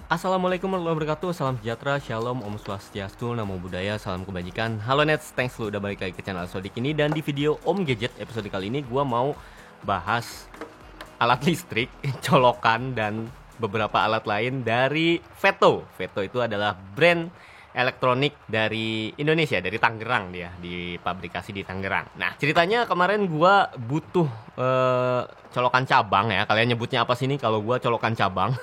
Assalamualaikum warahmatullahi wabarakatuh. Salam sejahtera, shalom, om swastiastu, namo buddhaya, salam kebajikan. Halo Nets, thanks lu udah balik lagi ke channel Sodik ini. Dan di video Om Gadget episode kali ini gua mau bahas alat listrik, colokan, dan beberapa alat lain dari Veto. Veto itu adalah brand elektronik dari Indonesia, dari Tangerang dia, dipabrikasi di Tangerang. Nah, ceritanya kemarin gua butuh colokan cabang ya. Kalian nyebutnya apa sih nih? Kalau gua colokan cabang.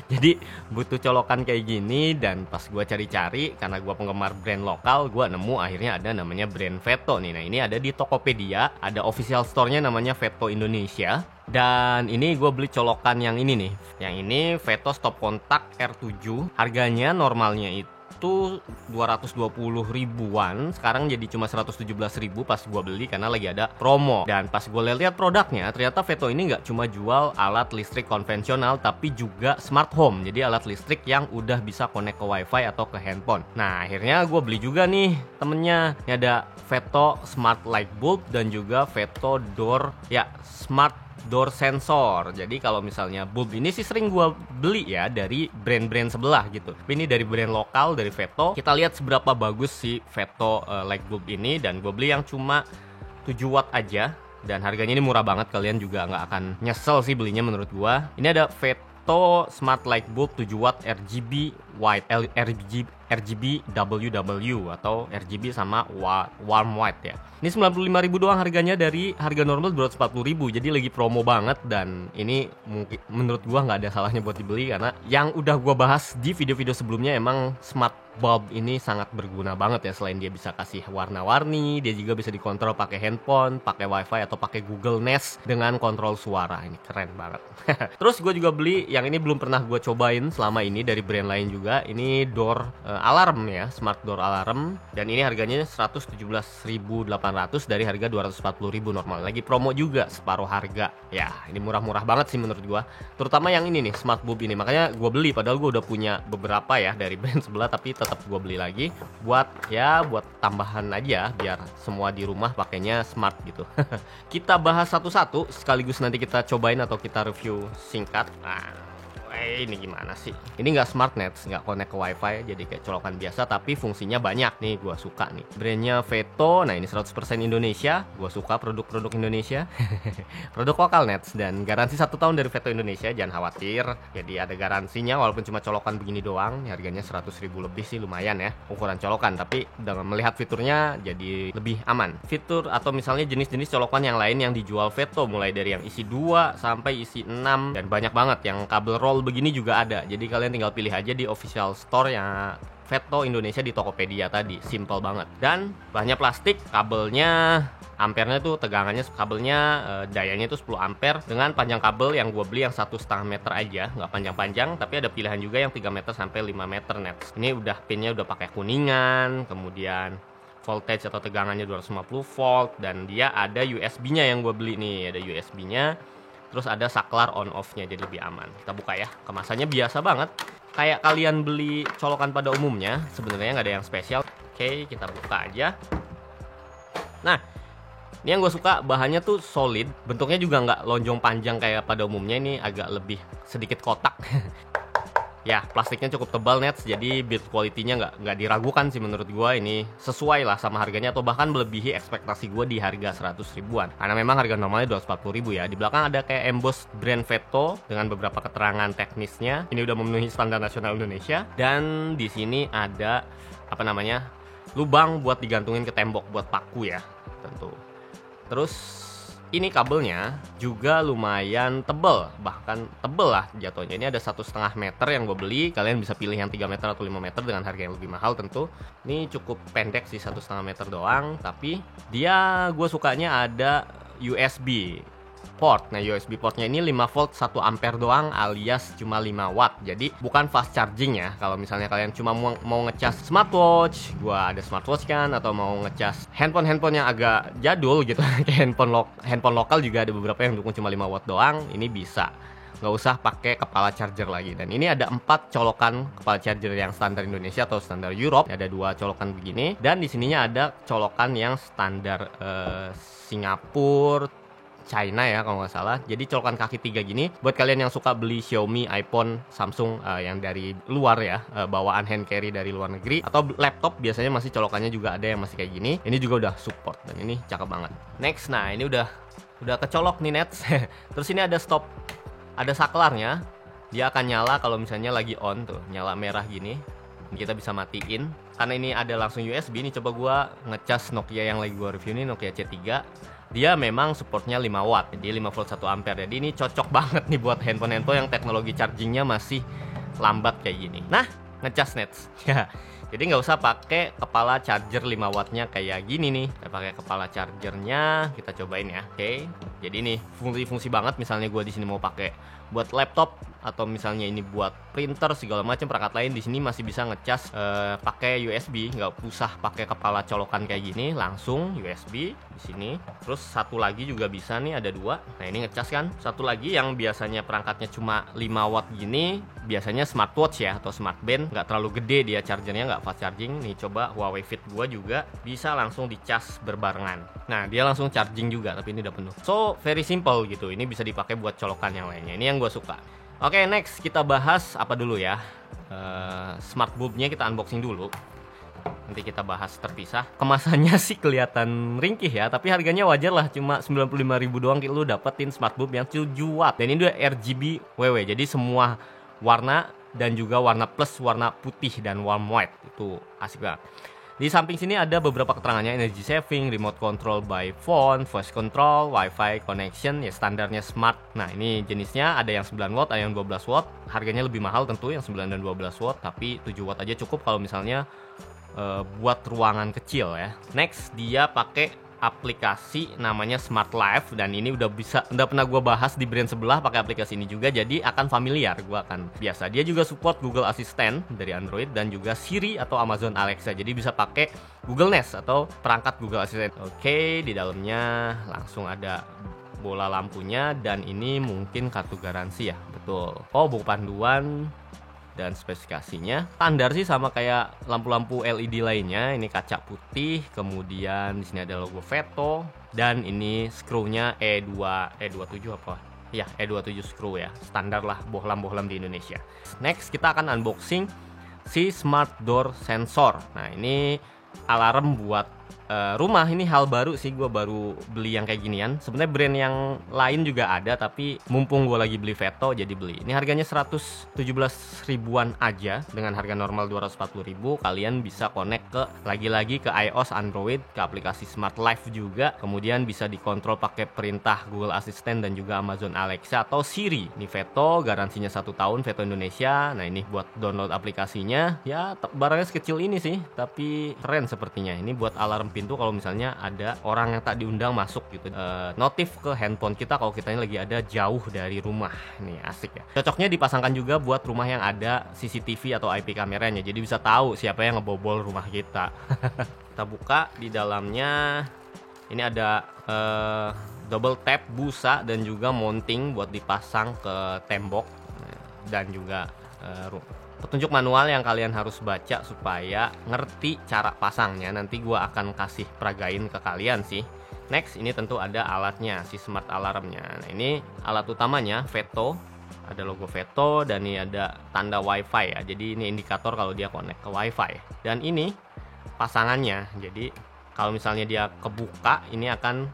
Jadi butuh colokan kayak gini, dan pas gua cari-cari karena gua penggemar brand lokal, gua nemu akhirnya ada namanya brand Veto nih. Nah, ini ada di Tokopedia, ada official store-nya namanya Veto Indonesia. Dan ini gue beli colokan yang ini nih. Yang ini Veto stop kontak R7. Harganya normalnya itu 220 ribuan, sekarang jadi cuma 117 ribu pas gue beli karena lagi ada promo. Dan pas gue lihat produknya, ternyata Veto ini nggak cuma jual alat listrik konvensional, tapi juga smart home. Jadi alat listrik yang udah bisa connect ke wifi atau ke handphone. Nah, akhirnya gue beli juga nih temennya. Ini ada Veto Smart Light Bulb dan juga Veto Door Smart Door Sensor. Jadi kalau misalnya bulb ini sih sering gue beli ya dari brand-brand sebelah gitu. Tapi ini dari brand lokal, dari Veto. Kita lihat seberapa bagus si Veto light bulb ini. Dan gue beli yang cuma 7 watt aja. Dan harganya ini murah banget, kalian juga nggak akan nyesel sih belinya menurut gue. Ini ada Veto Smart Light Bulb 7 watt RGB White, RGB WW atau RGB sama warm white ya. Ini 95.000 doang harganya dari harga normal 240.000. Jadi lagi promo banget, dan ini mungkin menurut gua nggak ada salahnya buat dibeli karena yang udah gua bahas di video-video sebelumnya, emang smart bulb ini sangat berguna banget ya. Selain dia bisa kasih warna-warni, dia juga bisa dikontrol pakai handphone, pakai wifi atau pakai Google Nest dengan kontrol suara. Ini keren banget. Terus gue juga beli yang ini, belum pernah gue cobain selama ini, dari brand lain juga. Ini door alarm ya, smart door alarm, dan ini harganya 117.800 dari harga 240.000 normal. Lagi promo juga separuh harga. Ya, ini murah-murah banget sih menurut gua. Terutama yang ini nih, smart bulb ini. Makanya gua beli, padahal gua udah punya beberapa ya dari brand sebelah, tapi tetap gua beli lagi buat tambahan aja biar semua di rumah pakainya smart gitu. Kita bahas satu-satu sekaligus, nanti kita cobain atau kita review singkat. Nah, ini gimana sih? Ini nggak smart net, nggak connect ke wifi, jadi kayak colokan biasa, tapi fungsinya banyak nih. Gua suka nih. Brandnya Veto. Nah, ini 100% Indonesia. Gua suka produk-produk Indonesia. Produk lokal Nets, dan garansi 1 tahun dari Veto Indonesia. Jangan khawatir. Jadi ada garansinya walaupun cuma colokan begini doang. Harganya 100.000 lebih sih, lumayan ya ukuran colokan, tapi dengan melihat fiturnya jadi lebih aman. Fitur atau misalnya jenis-jenis colokan yang lain yang dijual Veto, mulai dari yang isi 2 sampai isi 6, dan banyak banget yang kabel roll begini juga ada. Jadi kalian tinggal pilih aja di official store yang Veto Indonesia di Tokopedia tadi. Simple banget. Dan bahannya plastik, kabelnya ampernya tuh, tegangannya kabelnya dayanya itu 10 ampere dengan panjang kabel yang gue beli yang 1,5 meter aja, nggak panjang-panjang, tapi ada pilihan juga yang 3 meter sampai 5 meter net. Ini udah pinnya udah pakai kuningan, kemudian voltage atau tegangannya 250 volt, dan dia ada USB-nya yang gue beli nih, ada USB-nya. Terus ada saklar on off-nya, jadi lebih aman. Kita buka ya. Kemasannya biasa banget, kayak kalian beli colokan pada umumnya. Sebenarnya nggak ada yang spesial. Oke, kita buka aja. Nah, ini yang gue suka, bahannya tuh solid. Bentuknya juga nggak lonjong panjang kayak pada umumnya. Ini agak lebih sedikit kotak. Ya, plastiknya cukup tebal Nets, jadi build quality-nya nggak diragukan sih menurut gue. Ini sesuai lah sama harganya, atau bahkan melebihi ekspektasi gue di harga 100 ribuan. Karena memang harga normalnya 240 ribu ya. Di belakang ada kayak emboss brand Veto dengan beberapa keterangan teknisnya. Ini udah memenuhi standar nasional Indonesia. Dan di sini ada lubang buat digantungin ke tembok buat paku ya, tentu. Terus ini kabelnya juga lumayan tebel, bahkan tebel lah jatuhnya. Ini ada 1,5 meter yang gue beli. Kalian bisa pilih yang 3 meter atau 5 meter dengan harga yang lebih mahal tentu. Ini cukup pendek sih, 1,5 meter doang, tapi dia gue sukanya ada USB port. Nah, USB portnya ini 5 volt 1 ampere doang, alias cuma 5 watt. Jadi bukan fast charging ya. Kalau misalnya kalian cuma mau ngecas smartwatch, gua ada smartwatch kan, atau mau ngecas handphone yang agak jadul gitu, kayak handphone lokal juga ada beberapa yang dukung cuma 5 watt doang. Ini bisa, nggak usah pakai kepala charger lagi. Dan ini ada 4 colokan kepala charger yang standar Indonesia atau standar Europe. Ada 2 colokan begini, dan di sininya ada colokan yang standar Singapura, China ya kalau nggak salah. Jadi colokan kaki 3 gini. Buat kalian yang suka beli Xiaomi, iPhone, Samsung yang dari luar ya, bawaan hand carry dari luar negeri, atau laptop biasanya masih colokannya juga ada yang masih kayak gini. Ini juga udah support dan ini cakep banget. Next, nah ini udah kecolok nih Nets. Terus ini ada stop, ada saklarnya. Dia akan nyala kalau misalnya lagi on tuh, nyala merah gini. Kita bisa matiin. Karena ini ada langsung USB nih, coba gua ngecas Nokia yang lagi gua review ini, Nokia C3. Dia memang supportnya 5 watt, jadi 5 volt 1 ampere. Jadi ini cocok banget nih buat handphone-handphone yang teknologi chargingnya masih lambat kayak gini. Nah, ngecas Nets. Ya. Jadi nggak usah pakai kepala charger 5 wattnya kayak gini nih. Kita pakai kepala chargernya, kita cobain ya. Oke. Jadi ini fungsi-fungsi banget. Misalnya gua di sini mau pakai buat laptop atau misalnya ini buat printer segala macam perangkat lain, di sini masih bisa ngecas pakai USB, nggak usah pakai kepala colokan kayak gini, langsung USB di sini. Terus satu lagi juga bisa nih, ada 2. Nah ini ngecas kan. Satu lagi yang biasanya perangkatnya cuma 5 watt gini, biasanya smartwatch ya atau smartband, nggak terlalu gede dia chargernya, nggak fast charging. Nih coba Huawei Fit gua juga bisa langsung dicas berbarengan. Nah dia langsung charging juga, tapi ini udah penuh. So very simple gitu. Ini bisa dipakai buat colokan yang lainnya. Ini yang gue suka. Oke, next kita bahas apa dulu ya? Smart bulbnya kita unboxing dulu. Nanti kita bahas terpisah. Kemasannya sih kelihatan ringkih ya, tapi harganya wajar lah, cuma 95.000 doang lu dapetin smart bulb yang 7 watt. Dan ini udah RGB WW, jadi semua warna dan juga warna plus, warna putih dan warm white. Itu asik banget. Di samping sini ada beberapa keterangannya, energy saving, remote control by phone, voice control, wifi connection, ya standarnya smart. Nah ini jenisnya ada yang 9 watt, ada yang 12 watt. Harganya lebih mahal tentu yang 9 dan 12 watt, tapi 7 watt aja cukup kalau misalnya buat ruangan kecil ya. Next dia pakai aplikasi namanya Smart Life, dan ini udah pernah gue bahas di brand sebelah pakai aplikasi ini juga, jadi akan familiar, gue akan biasa. Dia juga support Google Assistant dari Android dan juga Siri atau Amazon Alexa, jadi bisa pakai Google Nest atau perangkat Google Assistant. Oke, di dalamnya langsung ada bola lampunya, dan ini mungkin kartu garansi ya, betul. Oh, buku panduan dan spesifikasinya standar sih sama kayak lampu-lampu LED lainnya. Ini kaca putih, kemudian di sini ada logo Veto, dan ini screw-nya E27 apa? Ya, E27 screw ya. Standar lah bohlam-bohlam di Indonesia. Next kita akan unboxing si Smart Door Sensor. Nah, ini alarm buat rumah. Ini hal baru sih, gue baru beli yang kayak ginian. Sebenarnya brand yang lain juga ada, tapi mumpung gue lagi beli Veto jadi beli. Ini harganya 117 ribuan aja, dengan harga normal 240 ribu. Kalian bisa connect ke lagi-lagi ke iOS, Android, ke aplikasi Smart Life juga. Kemudian bisa dikontrol pakai perintah Google Assistant dan juga Amazon Alexa atau Siri. Ini Veto, garansinya 1 tahun, Veto Indonesia. Nah ini buat download aplikasinya, ya barangnya sekecil ini sih, tapi keren sepertinya. Ini buat alarm pintu kalau misalnya ada orang yang tak diundang masuk gitu. Notif ke handphone kita kalau kita ini lagi ada jauh dari rumah. Nih asik ya. Cocoknya dipasangkan juga buat rumah yang ada CCTV atau IP kameranya, jadi bisa tahu siapa yang ngebobol rumah kita. Kita buka, di dalamnya ini ada double tap busa dan juga mounting buat dipasang ke tembok, dan juga petunjuk manual yang kalian harus baca supaya ngerti cara pasangnya. Nanti gua akan kasih peragain ke kalian sih. Next, ini tentu ada alatnya, si smart alarmnya. Nah, ini alat utamanya Veto, ada logo Veto, dan ini ada tanda wifi ya. Jadi ini indikator kalau dia connect ke wifi. Dan ini pasangannya. Jadi kalau misalnya dia kebuka, ini akan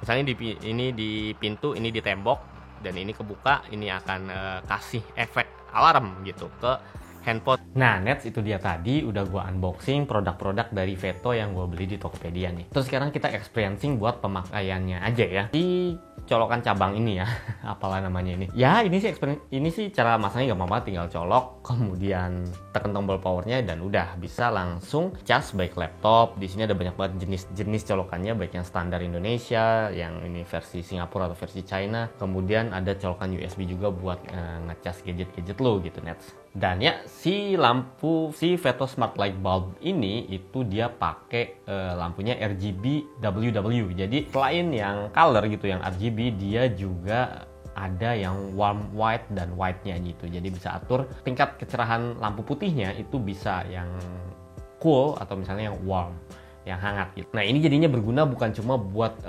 misalnya ini di pintu, ini di tembok, dan ini kebuka, ini akan kasih efek alarm gitu ke handphone. Nah, Nets, itu dia tadi udah gua unboxing produk-produk dari Veto yang gua beli di Tokopedia nih. Terus sekarang kita experiencing buat pemakaiannya aja ya. Di colokan cabang ini ya, apalah namanya ini. Ya, ini sih cara masangnya gampang banget, tinggal colok, kemudian tekan tombol powernya, dan udah bisa langsung cas baik laptop. Di sini ada banyak banget jenis colokannya, baik yang standar Indonesia, yang ini versi Singapura atau versi China. Kemudian ada colokan USB juga buat ngecas gadget-gadget lo gitu, Nets. Dan ya, si Veto Smart Light Bulb ini itu dia pakai lampunya RGB WW. Jadi selain yang color gitu, yang RGB, dia juga ada yang warm white dan white-nya gitu. Jadi bisa atur tingkat kecerahan lampu putihnya, itu bisa yang cool atau misalnya yang warm. yang hangat gitu. Nah ini jadinya berguna bukan cuma buat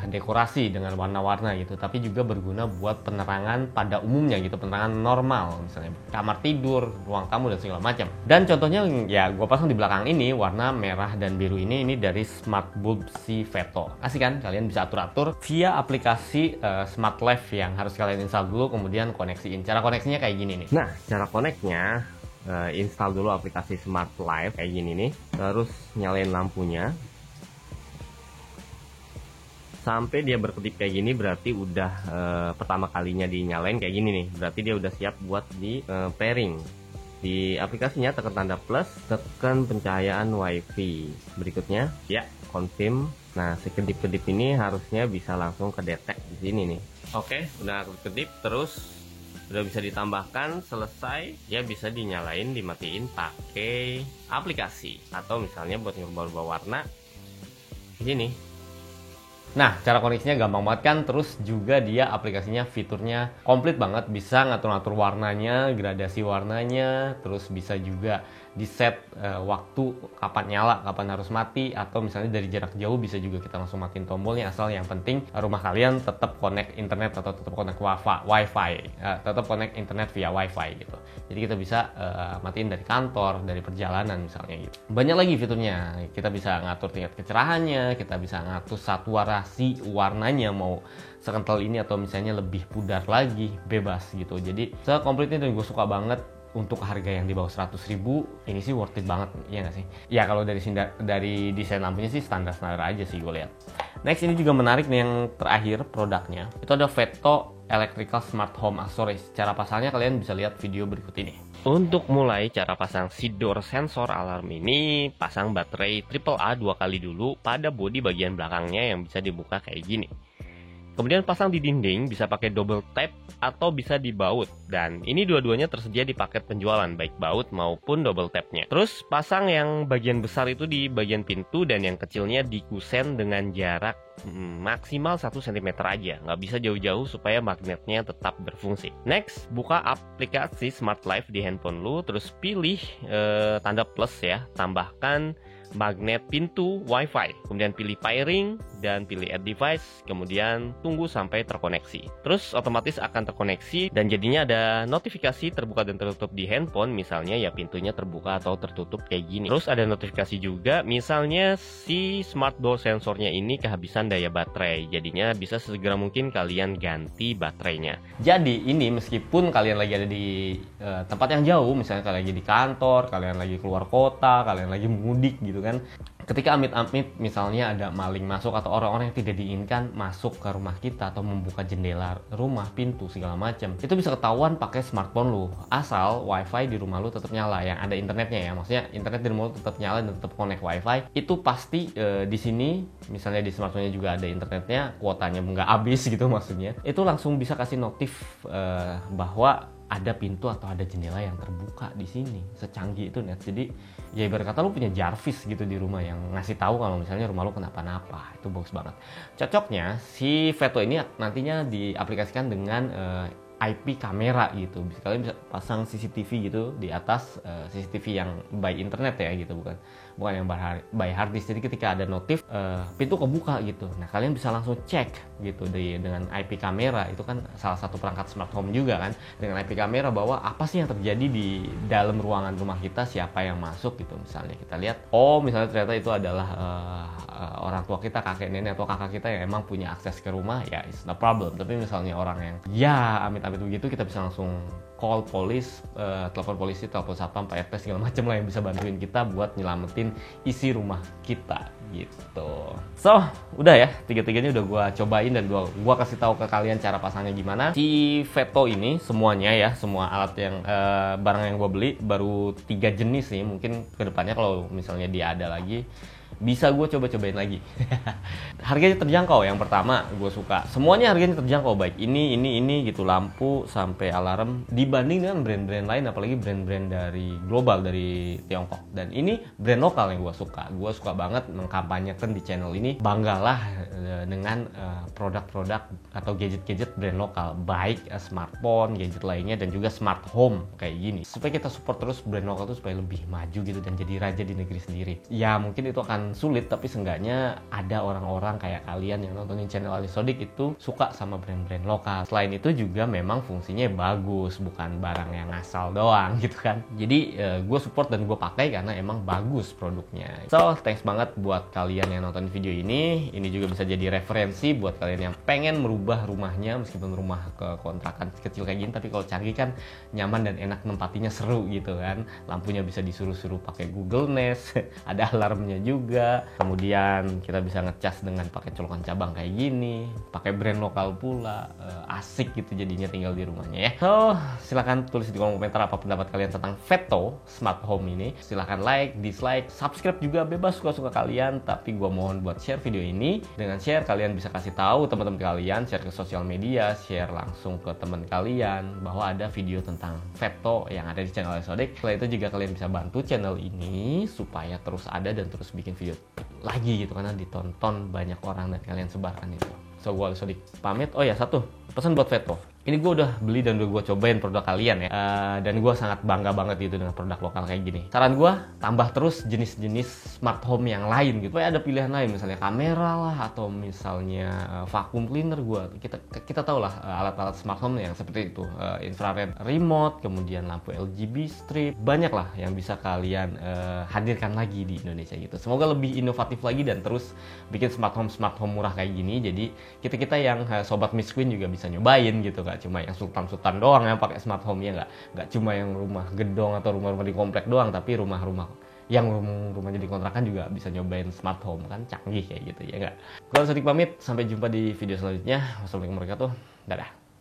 dekorasi dengan warna-warna gitu, tapi juga berguna buat penerangan pada umumnya gitu, penerangan normal, misalnya kamar tidur, ruang tamu dan segala macam. Dan contohnya ya gue pasang di belakang ini warna merah dan biru ini dari Smart Bulb si Veto. Asik kan? Kalian bisa atur-atur via aplikasi Smart Life yang harus kalian install dulu, kemudian koneksiin. Cara koneksinya kayak gini nih. Nah cara koneknya, install dulu aplikasi Smart Life kayak gini nih, terus nyalain lampunya sampai dia berkedip kayak gini, berarti udah pertama kalinya dinyalain kayak gini nih, berarti dia udah siap buat di pairing. Di aplikasinya tekan tanda plus, tekan pencahayaan WiFi. Berikutnya ya confirm. Nah sekedip-kedip ini harusnya bisa langsung kedetek di sini nih. Oke, udah kedip, terus udah bisa ditambahkan, selesai ya, bisa dinyalain dimatiin pakai aplikasi atau misalnya buat ngerubah-rubah warna di sini. Nah cara koneksinya gampang banget kan, terus juga dia aplikasinya fiturnya komplit banget, bisa ngatur-ngatur warnanya, gradasi warnanya, terus bisa juga di set waktu kapan nyala, kapan harus mati, atau misalnya dari jarak jauh bisa juga kita langsung matiin tombolnya, asal yang penting rumah kalian tetap connect internet atau tetap connect wifi, tetap connect internet via wifi gitu. Jadi kita bisa matiin dari kantor, dari perjalanan misalnya gitu. Banyak lagi fiturnya, kita bisa ngatur tingkat kecerahannya, kita bisa ngatur saturasi warnanya mau sekental ini atau misalnya lebih pudar lagi, bebas gitu. Jadi sekomplit ini dan gue suka banget. Untuk harga yang di bawah 100.000 ini sih worth it banget, ya nggak sih? Ya kalau dari desain lampunya sih standar aja sih gue lihat. Next ini juga menarik nih, yang terakhir produknya itu ada Veto Electrical Smart Home Accessories. Cara pasangnya kalian bisa lihat video berikut ini. Untuk mulai cara pasang si door sensor alarm ini, pasang baterai AAA 2 kali dulu pada bodi bagian belakangnya yang bisa dibuka kayak gini. Kemudian pasang di dinding, bisa pakai double tap atau bisa di baut. Dan ini dua-duanya tersedia di paket penjualan, baik baut maupun double tapnya. Terus pasang yang bagian besar itu di bagian pintu dan yang kecilnya di kusen dengan jarak maksimal 1 cm aja. Nggak bisa jauh-jauh supaya magnetnya tetap berfungsi. Next, buka aplikasi Smart Life di handphone lu, terus pilih tanda plus ya, tambahkan magnet pintu WiFi, kemudian pilih pairing dan pilih add device, kemudian tunggu sampai terkoneksi. Terus otomatis akan terkoneksi dan jadinya ada notifikasi terbuka dan tertutup di handphone, misalnya ya pintunya terbuka atau tertutup kayak gini. Terus ada notifikasi juga misalnya si smart door sensornya ini kehabisan daya baterai, jadinya bisa segera mungkin kalian ganti baterainya. Jadi ini meskipun kalian lagi ada di tempat yang jauh, misalnya kalian lagi di kantor, kalian lagi keluar kota, kalian lagi mudik gitu kan, ketika amit-amit misalnya ada maling masuk atau orang-orang yang tidak diinginkan masuk ke rumah kita atau membuka jendela rumah, pintu segala macam, itu bisa ketahuan pakai smartphone lu, asal wifi di rumah lu tetap nyala, yang ada internetnya ya, maksudnya internet di rumah lu tetap nyala dan tetap connect wifi. Itu pasti di sini misalnya di smartphone-nya juga ada internetnya, kuotanya nggak habis gitu, maksudnya itu langsung bisa kasih notif bahwa ada pintu atau ada jendela yang terbuka di sini. Secanggih itu net. Jadi ya ibarat kata lu punya Jarvis gitu di rumah yang ngasih tahu kalau misalnya rumah lu kenapa-napa. Itu bagus banget. Cocoknya si Veto ini nantinya diaplikasikan dengan IP kamera gitu. Kalian bisa pasang CCTV gitu di atas, CCTV yang by internet ya gitu, bukan yang by hard disk. Jadi ketika ada notif pintu kebuka gitu, nah kalian bisa langsung cek gitu dengan IP kamera. Itu kan salah satu perangkat smart home juga kan, dengan IP kamera bahwa apa sih yang terjadi di dalam ruangan rumah kita, siapa yang masuk gitu. Misalnya kita lihat, oh misalnya ternyata itu adalah orang tua kita, kakek nenek atau kakak kita yang emang punya akses ke rumah, ya it's no problem. Tapi misalnya orang yang ya amit-amit begitu, kita bisa langsung call police, telepon polisi, telepon satpam, Pak RT segala macam lah yang bisa bantuin kita buat nyelamatin isi rumah kita gitu. So udah ya, tiga-tiganya udah gua cobain dan gua kasih tahu ke kalian cara pasangnya gimana. Si Veto ini semuanya ya, semua alat yang barang yang gua beli baru 3 jenis nih. Mungkin kedepannya kalau misalnya dia ada lagi, bisa gue coba-cobain lagi. Harganya terjangkau, yang pertama gue suka. Semuanya harganya terjangkau, baik ini gitu, lampu sampai alarm, dibanding dengan brand-brand lain, apalagi brand-brand dari global, dari Tiongkok. Dan ini brand lokal yang gue suka. Gue suka banget mengkampanyekan di channel ini, banggalah dengan produk-produk atau gadget-gadget brand lokal, baik smartphone, gadget lainnya, dan juga smart home kayak gini. Supaya kita support terus brand lokal tuh supaya lebih maju gitu dan jadi raja di negeri sendiri. Ya mungkin itu akan sulit, tapi seenggaknya ada orang-orang kayak kalian yang nontonin channel Ali Sodik itu suka sama brand-brand lokal. Selain itu juga memang fungsinya bagus, bukan barang yang asal doang gitu kan. Jadi gue support dan gue pakai karena emang bagus produknya. So thanks banget buat kalian yang nonton video ini. Ini juga bisa jadi referensi buat kalian yang pengen merubah rumahnya, meskipun rumah ke kontrakan kecil kayak gini, tapi kalau canggih kan nyaman dan enak, nempatinya seru gitu kan. Lampunya bisa disuruh-suruh pakai Google Nest, ada alarmnya juga. Kemudian kita bisa ngecas dengan pakai colokan cabang kayak gini, pakai brand lokal pula. Asik gitu jadinya tinggal di rumahnya ya. So silahkan tulis di kolom komentar apa pendapat kalian tentang Veto Smart Home ini. Silahkan like, dislike, subscribe juga bebas suka-suka kalian. Tapi gue mohon buat share video ini. Dengan share kalian bisa kasih tahu teman-teman kalian, share ke sosial media, share langsung ke teman kalian bahwa ada video tentang Veto yang ada di channel Ali Sodik. Setelah itu juga kalian bisa bantu channel ini supaya terus ada dan terus bikin video lagi gitu, karena ditonton banyak orang dan kalian sebarkan itu. So gue Ali Sodik pamit. Oh ya, satu pesan buat Veto. Ini gue udah beli dan udah gue cobain produk kalian ya. Dan gue sangat bangga banget gitu dengan produk lokal kayak gini. Saran gue, tambah terus jenis-jenis smart home yang lain gitu. Supaya ada pilihan lain, misalnya kamera lah, atau misalnya vacuum cleaner gue. Kita tahu lah alat-alat smart home yang seperti itu. Infrared remote, kemudian lampu RGB strip. Banyak lah yang bisa kalian hadirkan lagi di Indonesia gitu. Semoga lebih inovatif lagi dan terus bikin smart home murah kayak gini. Jadi kita yang sobat Miss Queen juga bisa nyobain gitu kan. Gak cuma yang sultan-sultan doang yang pakai smart home ya, nggak cuma yang rumah gedong atau rumah-rumah di komplek doang, tapi rumah-rumah yang rumahnya di kontrakan juga bisa nyobain smart home, kan canggih kayak gitu ya nggak. Gue Sodik pamit, sampai jumpa di video selanjutnya. Wassalamualaikum warahmatullahi wabarakatuh. Dadah.